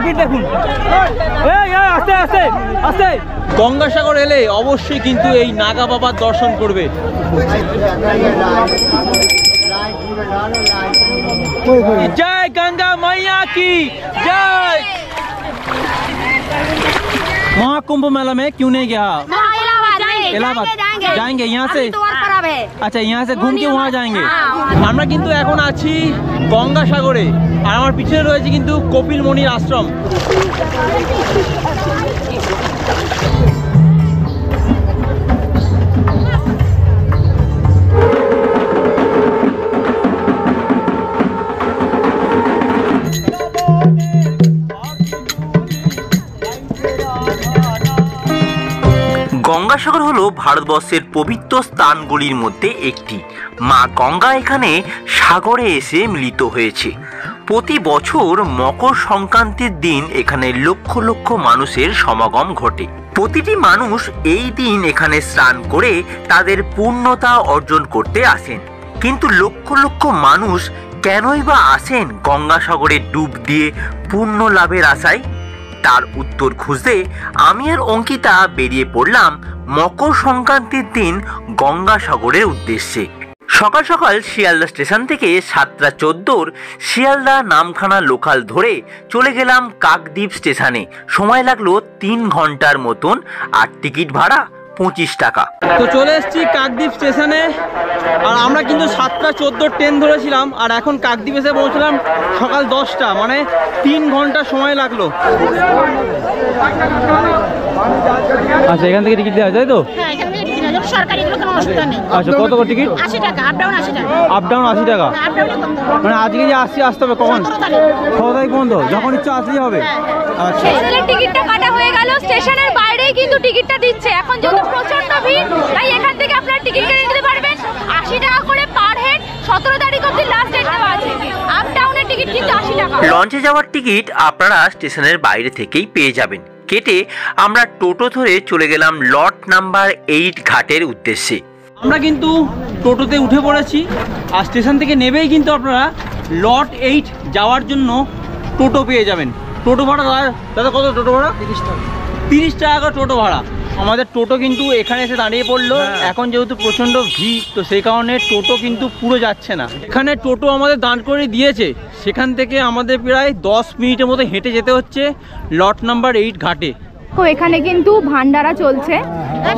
মারপিট দেখুন। আস্তে আস্তে আস্তে। গঙ্গাসাগর এলে অবশ্যই কিন্তু এই নাগা বাবার দর্শন করবে। जय गंगा मैया की जय। महाकुंभ मेला में क्यों नहीं गया? इलाहाबाद जाएंगे यहाँ से। अच्छा यहाँ से घूम के वहाँ जाएंगे। আমরা কিন্তু এখন আছি গঙ্গাসাগরে আর আমার পিছনে রয়েছে কিন্তু কপিল মুনির আশ্রম। গঙ্গাসাগর হলো ভারতবর্ষের পবিত্র স্থানগুলির মধ্যে একটি। মা গঙ্গা এখানে সাগরে এসে মিলিত হয়েছে। প্রতি বছর মকর সংক্রান্তির দিন এখানে লক্ষ লক্ষ মানুষের সমাগম ঘটে। প্রতিটি মানুষ এই দিন এখানে স্নান করে তাদের পূর্ণতা অর্জন করতে আসেন। কিন্তু লক্ষ লক্ষ মানুষ কেনই বা আসেন গঙ্গাসাগরে ডুব দিয়ে পূর্ণ লাভের আশায়? তার উত্তর খুঁজতে আমি আর অঙ্কিতা বেরিয়ে পড়লাম মকর সংক্রান্তির দিন গঙ্গাসাগরের উদ্দেশ্যে। সকাল সকাল শিয়ালদা স্টেশন থেকে 7:14 শিয়ালদা নামখানা লোকাল ধরে চলে গেলাম কাকদ্বীপ স্টেশনে। সময় লাগলো 3 ঘন্টার মতন আর টিকিট ভাড়া 25 টাকা। তো চলে এসেছি কাকদ্বীপ স্টেশনে আর আমরা কিন্তু 7:14 ট্রেন ধরেছিলাম আর এখন কাকদ্বীপ এসে পৌঁছলাম সকাল 10টা, মানে 3 ঘন্টা সময় লাগলো। আচ্ছা এখান থেকে টিকিট দেওয়া যায় তো? আচ্ছা কত করে টিকিট? 80 টাকা। আপ ডাউন 80 টাকা। আপ ডাউন 80 টাকা। মানে আজকে যে আসতে হবে কখন? 6 তারিখ পর্যন্ত, যখন ইচ্ছা আসলেই হবে। আচ্ছা টিকিটটা কাটা হয়ে গেল, স্টেশনের বাইরেই কিন্তু টিকিটটা দিচ্ছে। এখন যেহেতু প্রচন্ড ভিড় তাই এখান থেকে আপনারা টিকিট কেটে নিতে পারবেন। 80 টাকা করে পার হেড। 17 তারিখ অবধি লাস্ট ডেট দেওয়া আছে। আপ ডাউনের টিকিট কিন্তু 80 টাকা। লঞ্চে যাওয়ার টিকিট আপনারা স্টেশনের বাইরে থেকেই পেয়ে যাবেন। কেটে আমরা টোটো ধরে চলে গেলাম লট নাম্বার 8 ঘাটের উদ্দেশ্যে। আমরা কিন্তু টোটোতে উঠে পড়েছি আর স্টেশন থেকে নেবেই কিন্তু আপনারা লট 8 যাওয়ার জন্য টোটো পেয়ে যাবেন। টোটো ভাড়া দাদা কত টোটো ভাড়া? 30 টাকা করে টোটো ভাড়া। আমাদের টোটো কিন্তু এখানে এসে দাঁড়িয়ে পড়লো। এখন যেহেতু প্রচণ্ড ভিড় তো সেই কারণে টোটো কিন্তু পুরো যাচ্ছে না। এখানে টোটো আমাদের দাঁড় করে দিয়েছে, সেখান থেকে আমাদের প্রায় 10 মিনিটের মতো হেঁটে যেতে হচ্ছে লট নাম্বার 8 ঘাটে। তো এখানে কিন্তু ভান্ডারা চলছে,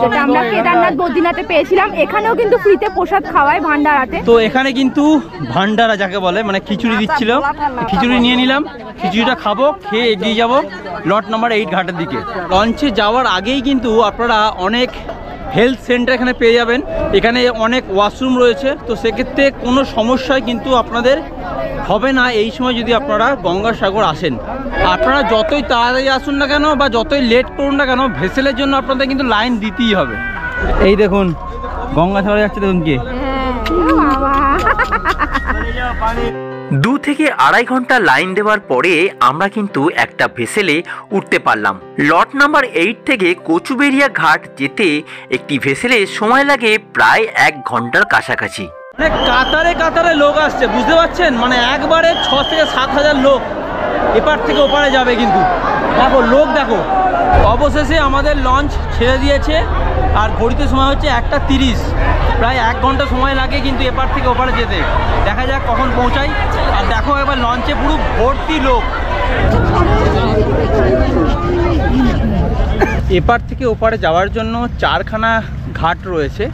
যেটা আমরা কেদারনাথ বদ্রীনাথে পেয়েছিলাম। এখানেও কিন্তু ফ্রিতে প্রসাদ খাওয়ায় ভান্ডারাতে। তো এখানে কিন্তু ভান্ডারা যাকে বলে, মানে খিচুড়ি দিচ্ছিল, খিচুড়ি নিয়ে নিলাম, খিচুড়িটা খাবো, খেয়ে এগিয়ে যাব লট নাম্বার 8 ঘাটের দিকে। লঞ্চে যাওয়ার আগেই কিন্তু আপনারা অনেক হেলথ সেন্টার এখানে পেয়ে যাবেন। এখানে অনেক ওয়াশরুম রয়েছে, তো সেক্ষেত্রে কোনো সমস্যায় কিন্তু আপনাদের হবে না এই সময় যদি আপনারা গঙ্গাসাগর আসেন। আপনারা যতই তাড়াতাড়ি আসুন না কেন বা যতই লেট করুন না কেন, ভেসেলের জন্য আপনাদের কিন্তু লাইন দিতেই হবে। এই দেখুন গঙ্গাসাগরে যাচ্ছে, দেখুন কি 2 থেকে 2.5 ঘন্টা লাইন দেওয়ার পরে আমরা কিন্তু একটা ভেসেলে উঠতে পারলাম। লট নাম্বার 8 থেকে কচুবেড়িয়া ঘাট যেতে একটি ভেসেলে সময় লাগে প্রায় 1 ঘন্টার কাছাকাছি। কাতারে কাতারে লোক আসছে, বুঝতে পারছেন? মানে একবারে 6 থেকে 7 হাজার লোক এপার থেকে ওপারে যাবে। কিন্তু দেখো লোক দেখো। অবশেষে আমাদের লঞ্চ ছেড়ে দিয়েছে আর ঘড়িতে সময় হচ্ছে 1:30। প্রায় 1 ঘন্টা সময় লাগে কিন্তু এপার থেকে ওপারে যেতে। দেখা যাক কখন পৌঁছাই। আর দেখো এবার লঞ্চে পুরো ভর্তি লোক। এপার থেকে ওপারে যাওয়ার জন্য 4খানা ঘাট রয়েছে।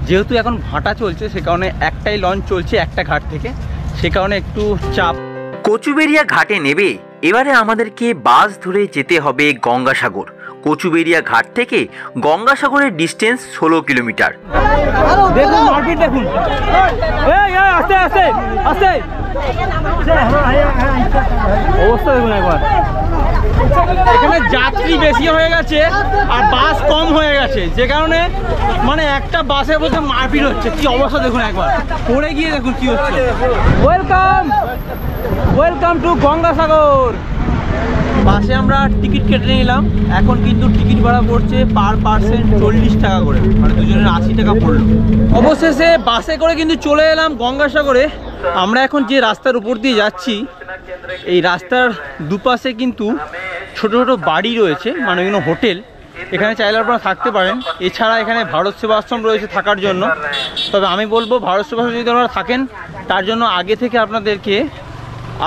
যেহেতু এখন ভাটা চলছে সে কারণে একটাই লঞ্চ চলছে একটা ঘাট থেকে, সে কারণে একটু চাপ। কচুবেড়িয়া ঘাটে নেবে এবারে আমাদেরকে বাস ধরে যেতে হবে গঙ্গাসাগর। কচুবেড়িয়া ঘাট থেকে গঙ্গাসাগরের ডিস্টেন্স 16 কিলোমিটার। দেখুন মার্কেট দেখুন, আস্তে আস্তে আস্তে অবস্থা দেখুন একবার। এখানে যাত্রী বেশি হয়ে গেছে আর বাস কম হয়ে গেছে, যে কারণে মানে একটা বাসের মধ্যে মারপিট হচ্ছে। কি অবস্থা দেখুন একবার, পড়ে গিয়ে দেখুন কি হচ্ছে। Welcome welcome to Gangasagar. বাসে আমরা টিকিট কেটে নিলাম। এখন কিন্তু টিকিট ভাড়া পড়ছে পার পার্সন 40 টাকা করে, মানে দুজনের 80 টাকা পড়লো। অবশেষে বাসে করে কিন্তু চলে এলাম গঙ্গাসাগরে। আমরা এখন যে রাস্তার উপর দিয়ে যাচ্ছি এই রাস্তার দুপাশে কিন্তু ছোট ছোট বাড়ি রয়েছে, মানে এগুলো হোটেল। এখানে চাইলে আপনারা থাকতে পারেন। এছাড়া এখানে ভারত সেবাশ্রম রয়েছে থাকার জন্য। তবে আমি বলবো ভারত সেবাশ্রম যদি আপনারা থাকেন তার জন্য আগে থেকে আপনাদেরকে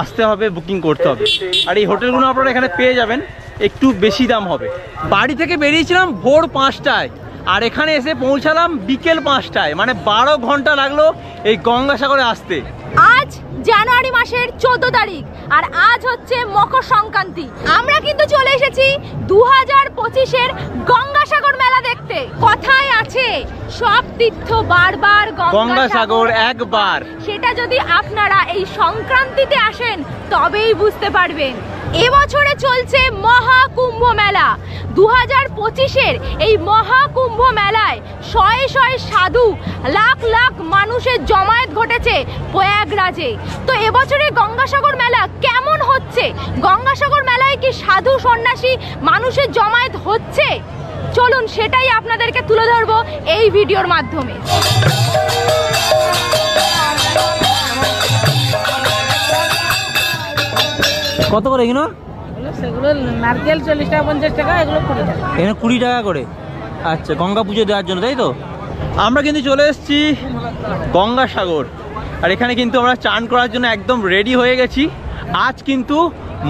আসতে হবে, বুকিং করতে হবে। আর এই হোটেলগুলো আপনারা এখানে পেয়ে যাবেন, একটু বেশি দাম হবে। বাড়ি থেকে বেরিয়েছিলাম ভোর 5টায়, আর এখানে এসে পৌঁছালাম বিকেল 5টায়, মানে 12 ঘন্টা লাগলো এই গঙ্গাসাগরে আসতে। আজ জানুয়ারি মাসের 14 তারিখ, আর আজ হচ্ছে মকর সংক্রান্তি। আমরা কিন্তু চলে এসেছি 2025-এর গঙ্গাসাগর মেলা দেখতে। কথায় আছে সব তীর্থ বারবার গঙ্গাসাগর একবার। সেটা যদি আপনারা এই সংক্রান্তিতে আসেন তবেই বুঝতে পারবেন। এবছরে চলছে মহাকুম্ভ মেলা। 2025-এর এই মহাকুম্ভ মেলায় শয়ে শয়ে সাধু, লাখ লাখ মানুষের জমায়েত ঘটেছে প্রয়াগরাজে। তো এবছরে গঙ্গাসাগর মেলা কেমন হচ্ছে, গঙ্গাসাগর মেলায় কি সাধু সন্ন্যাসী মানুষের জমায়েত হচ্ছে, চলুন সেটাই আপনাদেরকে তুলে ধরবো এই ভিডিওর মাধ্যমে। কত করে এগুলো? সেগুলো নারকেল 40 টাকা 50 টাকা, এগুলো 20 টাকা। এখানে 20 টাকা করে। আচ্ছা, গঙ্গা পুজো দেওয়ার জন্য, তাই তো? আমরা কিন্তু চলে এসেছি গঙ্গাসাগর, আর এখানে কিন্তু আমরা চান করার জন্য একদম রেডি হয়ে গেছি। আজ কিন্তু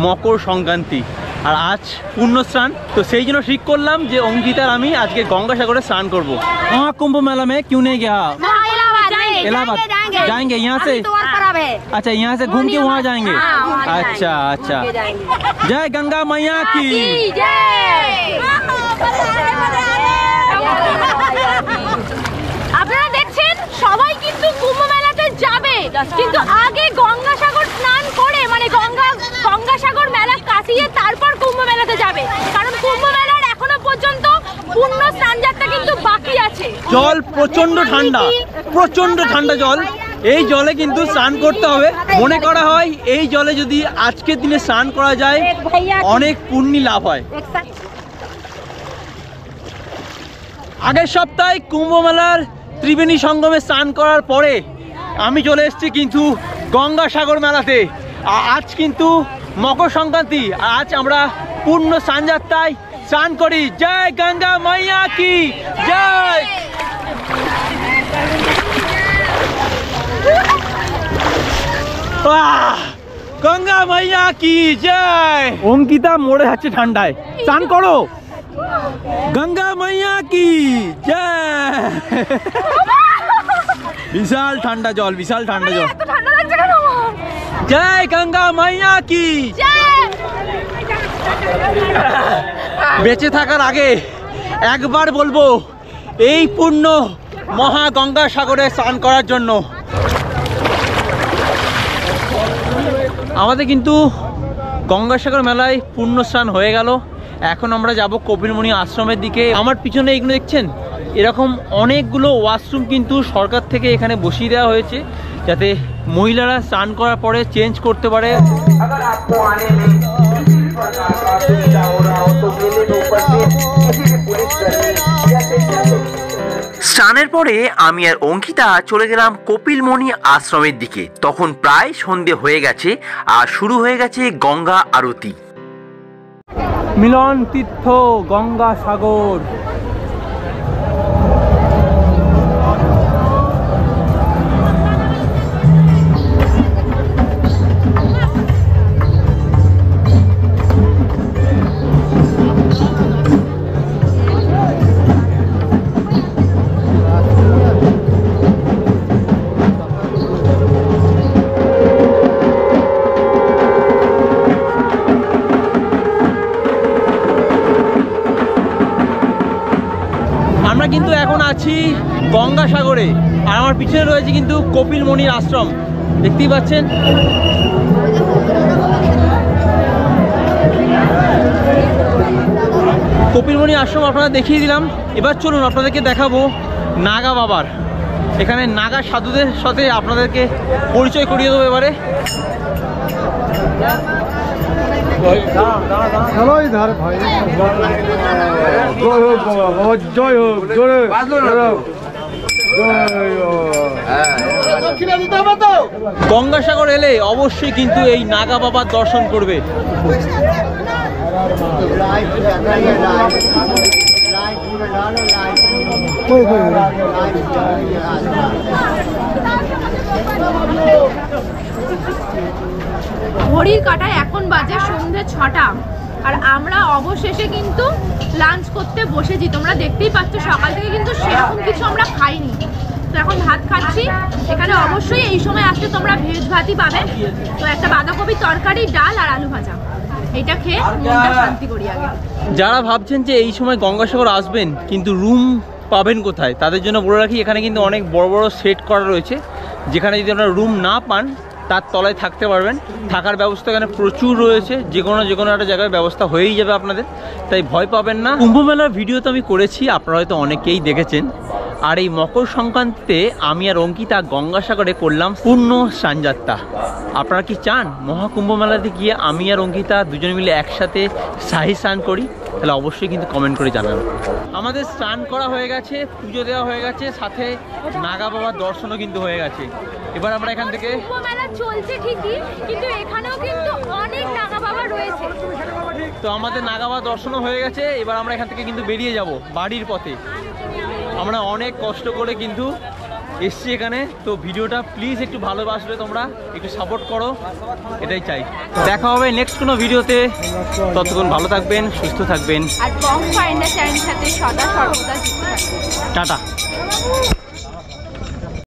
মকর সংক্রান্তি আর আজ পুণ্যস্নান, তো সেই জন্য ঠিক করলাম যে অঙ্কিতার আমি আজকে গঙ্গাসাগরে স্নান করবো। মহাকুম্ভ মেলা में क्यों नहीं गया? इलाहाबाद जाएंगे यहाँ से। अच्छा, यहाँ से घूम के वहाँ जाएंगे। अच्छा अच्छा, जय गंगा मैया की। আপনারা দেখছেন সবাই কিন্তু কুম্ভ মেলাতে যাবে, কিন্তু আগে গঙ্গাসাগর স্নান করে, মানে গঙ্গাসাগর মেলা কাটিয়ে তারপর কুম্ভ মেলাতে যাবে, কারণ কুম্ভ মেলার এখনো পর্যন্ত পূর্ণ স্নান যাত্রা কিন্তু বাকি আছে। জল প্রচন্ড ঠান্ডা, প্রচন্ড ঠান্ডা জল। এই জলে কিন্তু স্নান করতে হবে। মনে করা হয় এই জলে যদি আজকের দিনে স্নান করা যায় অনেক পুণ্যি লাভ হয়। আগের সপ্তাহে কুম্ভ মেলার ত্রিবেণী সঙ্গমে স্নান করার পরে আমি চলে এসেছি কিন্তু গঙ্গাসাগর মেলাতে। আজ কিন্তু মকর সংক্রান্তি, আজ আমরা পূর্ণ স্নান যাত্রায় স্নান করি। জয় গঙ্গা মাইয়া কি জয়। গঙ্গা মাইয়া কি জয়। অঙ্কিতা মরে যাচ্ছে ঠান্ডায়, স্নান করো। গঙ্গা মাইয়া কি জয়। বিশাল ঠান্ডা জল, বিশাল ঠান্ডা জল। জয় গঙ্গা মাইয়া কি। বেঁচে থাকার আগে একবার বলবো এই পূর্ণ মহা গঙ্গাসাগরে স্নান করার জন্য। আমাদের কিন্তু গঙ্গাসাগর মেলায় পূর্ণ স্নান হয়ে গেল। এখন আমরা যাব কপিলমুনি আশ্রমের দিকে। আমার পিছনে এইগুলো দেখছেন, এরকম অনেকগুলো ওয়াশরুম কিন্তু সরকার থেকে এখানে বসিয়ে দেওয়া হয়েছে, যাতে মহিলারা স্নান করার পরে চেঞ্জ করতে পারে। স্নানের পরে আমি আর অঙ্কিতা চলে গেলাম কপিলমুনি আশ্রমের দিকে। তখন প্রায় সন্ধে হয়ে গেছে আর শুরু হয়ে গেছে গঙ্গা আরতি। মিলন তীর্থ গঙ্গাসাগর। কিন্তু এখন আছি গঙ্গাসাগরে, আর আমার পিছনে রয়েছে কিন্তু কপিলমুনির আশ্রম, দেখতেই পাচ্ছেন। কপিলমুনি আশ্রম আপনারা দেখিয়ে দিলাম। এবার চলুন আপনাদেরকে দেখাবো নাগা বাবার। এখানে নাগা সাধুদের সাথে আপনাদেরকে পরিচয় করিয়ে দেবো এবারে। চলো ইধার ভাই, জয় হোক বাবা, জয় হোক, জোরে গঙ্গাসাগর এলে অবশ্যই কিন্তু এই নাগা বাবার দর্শন করবে। ঘড়ির কাঁটায় এখন বাজে সন্ধ্যে 6টা, আর আমরা অবশেষে কিন্তু লাঞ্চ করতে বসেছি। তোমরা দেখতেই পাচ্ছ সকাল থেকে কিন্তু সেরকম কিছু আমরা খাইনি, তো এখন ভাত খাচ্ছি। এখানে অবশ্যই এই সময় আসলে তোমরা ভেজ ভাতই পাবে, তো একটা বাঁধাকপি তরকারি, ডাল আর আলু ভাজা, এটা খেয়ে মনটা শান্তি করি আগে। যারা ভাবছেন যে এই সময় গঙ্গাসাগর আসবেন কিন্তু রুম পাবেন কোথায়, তাদের জন্য বলে রাখি এখানে কিন্তু অনেক বড় বড় সেট করা রয়েছে, যেখানে যদি আপনারা রুম না পান তার তলায় থাকতে পারবেন। থাকার ব্যবস্থা এখানে প্রচুর রয়েছে, যে কোনো একটা জায়গায় ব্যবস্থা হয়েই যাবে আপনাদের, তাই ভয় পাবেন না। কুম্ভ মেলার ভিডিও তো আমি করেছি, আপনারা হয়তো অনেকেই দেখেছেন। আর এই মকর সংক্রান্তিতে আমি আর অঙ্কিতা গঙ্গাসাগরে করলাম পূর্ণ স্নানযাত্রা। আপনারা কি চান মহাকুম্ভ মেলাতে গিয়ে আমি আর অঙ্কিতা দুজনে মিলে একসাথে শাহী স্নান করি? তাহলে অবশ্যই কিন্তু কমেন্ট করে জানাবেন। আমাদের স্নান করা হয়ে গেছে, পুজো দেওয়া হয়ে গেছে, সাথে নাগা বাবার দর্শনও কিন্তু হয়ে গেছে। এবার আমরা এখান থেকে কুম্ভ মেলা চলছে ঠিকই, কিন্তু এখানেও কিন্তু অনেক নাগা বাবা রয়েছে। তো আমাদের নাগা বাবার দর্শনও হয়ে গেছে। এবার আমরা এখান থেকে কিন্তু বেরিয়ে যাব বাড়ির পথে। আমরা অনেক কষ্ট করে কিন্তু এসছি এখানে, তো ভিডিওটা প্লিজ একটু ভালোবাসবে, তোমরা একটু সাপোর্ট করো, এটাই চাই। দেখা হবে নেক্সট কোনো ভিডিওতে, ততক্ষণ ভালো থাকবেন, সুস্থ থাকবেন, আর বং ফাইন্ডার চ্যানেলের সাথে সদা সর্বদা যুক্ত থাকবেন। টাটা।